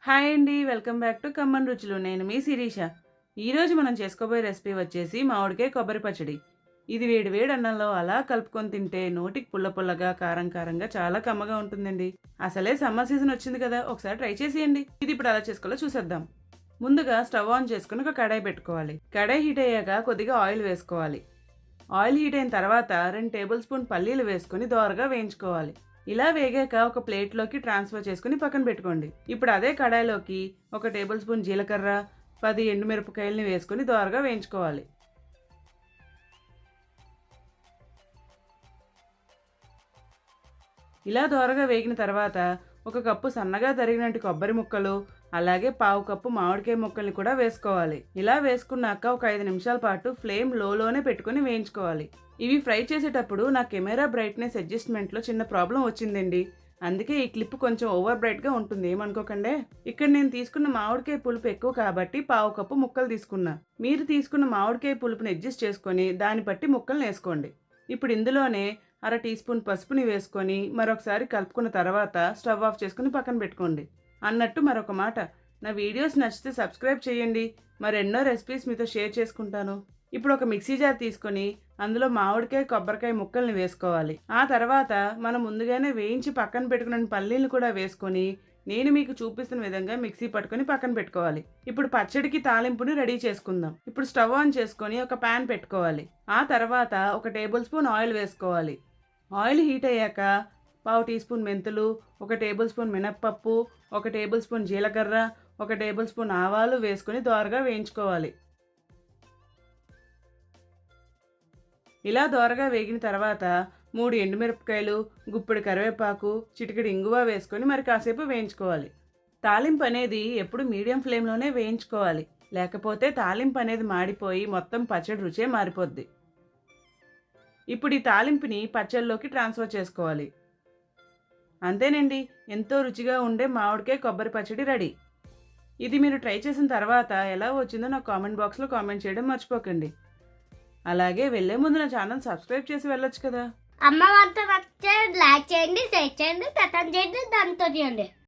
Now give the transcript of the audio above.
Hi అండి. Welcome back to common రుచులు. నేను మీ శిరీష. ఈరోజు మనం చేసుకోబోయే రెసిపీ వచ్చేసి మామిడికాయ కొబ్బరి పచ్చడి. ఇది వేడి వేడి అన్నంలో అలా కలుపుకొని తింటే నోటికి పుల్ల పుల్లగా, కారం కారంగా చాలా కమ్మగా ఉంటుందండి. అసలే సమ్మర్ సీజన్ వచ్చింది కదా, ఒకసారి ట్రై చేసేయండి. ఇది ఇప్పుడు ఎలా చేసుకోవాలో చూసేద్దాం. ముందుగా స్టవ్ ఆన్ చేసుకుని ఒక కడాయి పెట్టుకోవాలి. కడాయి హీట్ అయ్యాక కొద్దిగా ఆయిల్ వేసుకోవాలి. ఆయిల్ హీట్ అయిన తర్వాత 2 టేబుల్ స్పూన్ పల్లీలు వేసుకుని దోరగా వేయించుకోవాలి. ఇలా వేగాక ఒక ప్లేట్లోకి ట్రాన్స్ఫర్ చేసుకుని పక్కన పెట్టుకోండి. ఇప్పుడు అదే కడాయిలోకి 1 టేబుల్ స్పూన్ జీలకర్ర, 10 ఎండుమిరపకాయలని వేసుకుని దోరగా వేయించుకోవాలి. ఇలా దోరగా వేగిన తర్వాత 1 కప్పు సన్నగా తరిగినట్టు కొబ్బరి ముక్కలు, అలాగే 1/2 కప్పు మామిడికాయ ముక్కల్ని కూడా వేసుకోవాలి. ఇలా వేసుకున్నాక ఒక 5 నిమిషాల పాటు ఫ్లేమ్ లోనే పెట్టుకుని వేయించుకోవాలి. ఇవి ఫ్రై చేసేటప్పుడు నా కెమెరా బ్రైట్నెస్ అడ్జస్ట్మెంట్లో చిన్న ప్రాబ్లం వచ్చిందండి. అందుకే ఈ క్లిప్ కొంచెం ఓవర్ బ్రైట్గా ఉంటుంది, ఏమనుకోకండి. ఇక్కడ నేను తీసుకున్న మామిడికాయ పులుపు ఎక్కువ కాబట్టి 1/2 కప్పు ముక్కలు తీసుకున్నా. మీరు తీసుకున్న మామిడికాయ పులుపుని అడ్జస్ట్ చేసుకొని దాన్ని బట్టి ముక్కల్ని వేసుకోండి. ఇప్పుడు ఇందులోనే 1/2 టీ స్పూన్ పసుపుని వేసుకొని మరొకసారి కలుపుకున్న తర్వాత స్టవ్ ఆఫ్ చేసుకుని పక్కన పెట్టుకోండి. అన్నట్టు మరొక మాట, నా వీడియోస్ నచ్చితే సబ్స్క్రైబ్ చేయండి. మరెన్నో రెసిపీస్ మీతో షేర్ చేసుకుంటాను. ఇప్పుడు ఒక మిక్సీ జార్ తీసుకొని అందులో మామిడికాయ, కొబ్బరికాయ ముక్కల్ని వేసుకోవాలి. ఆ తర్వాత మనం ముందుగానే వేయించి పక్కన పెట్టుకున్న పల్లీలు కూడా వేసుకొని నేను మీకు చూపిస్తున్న విధంగా మిక్సీ పట్టుకొని పక్కన పెట్టుకోవాలి. ఇప్పుడు పచ్చడికి తాలింపుని రెడీ చేసుకుందాం. ఇప్పుడు స్టవ్ ఆన్ చేసుకొని ఒక ప్యాన్ పెట్టుకోవాలి. ఆ తర్వాత 1 టేబుల్ స్పూన్ ఆయిల్ వేసుకోవాలి. ఆయిల్ హీట్ అయ్యాక 1/2 టీ స్పూన్ మెంతులు, 1 టేబుల్ స్పూన్ మినప్పప్పు, 1 టేబుల్ స్పూన్ జీలకర్ర, 1 టేబుల్ స్పూన్ ఆవాలు వేసుకుని దోరగా వేయించుకోవాలి. ఇలా దోరగా వేగిన తర్వాత 3 ఎండుమిరపకాయలు, గుప్పెడు కరివేపాకు, చిటికెడు ఇంగువ వేసుకొని మరి కాసేపు వేయించుకోవాలి. తాలింపు అనేది ఎప్పుడు మీడియం ఫ్లేమ్లోనే వేయించుకోవాలి, లేకపోతే తాలింపు అనేది మాడిపోయి మొత్తం పచ్చడి రుచే మారిపోద్ది. ఇప్పుడు ఈ తాలింపుని పచ్చడిలోకి ట్రాన్స్ఫర్ చేసుకోవాలి. అంతేనండి, ఎంతో రుచిగా ఉండే మామిడికాయ కొబ్బరి పచ్చడి రెడీ. ఇది మీరు ట్రై చేసిన తర్వాత ఎలా వచ్చిందో నాకు కామెంట్ బాక్స్లో కామెంట్ చేయడం మర్చిపోకండి. అలాగే వెళ్ళే ముందు నా ఛానల్ సబ్స్క్రైబ్ చేసి వెళ్ళొచ్చు కదా. అమ్మ వంట నచ్చే లైక్ చేయండి, షేర్ చేయండి, కమెంట్ చేయండి, దాంతో చేయండి.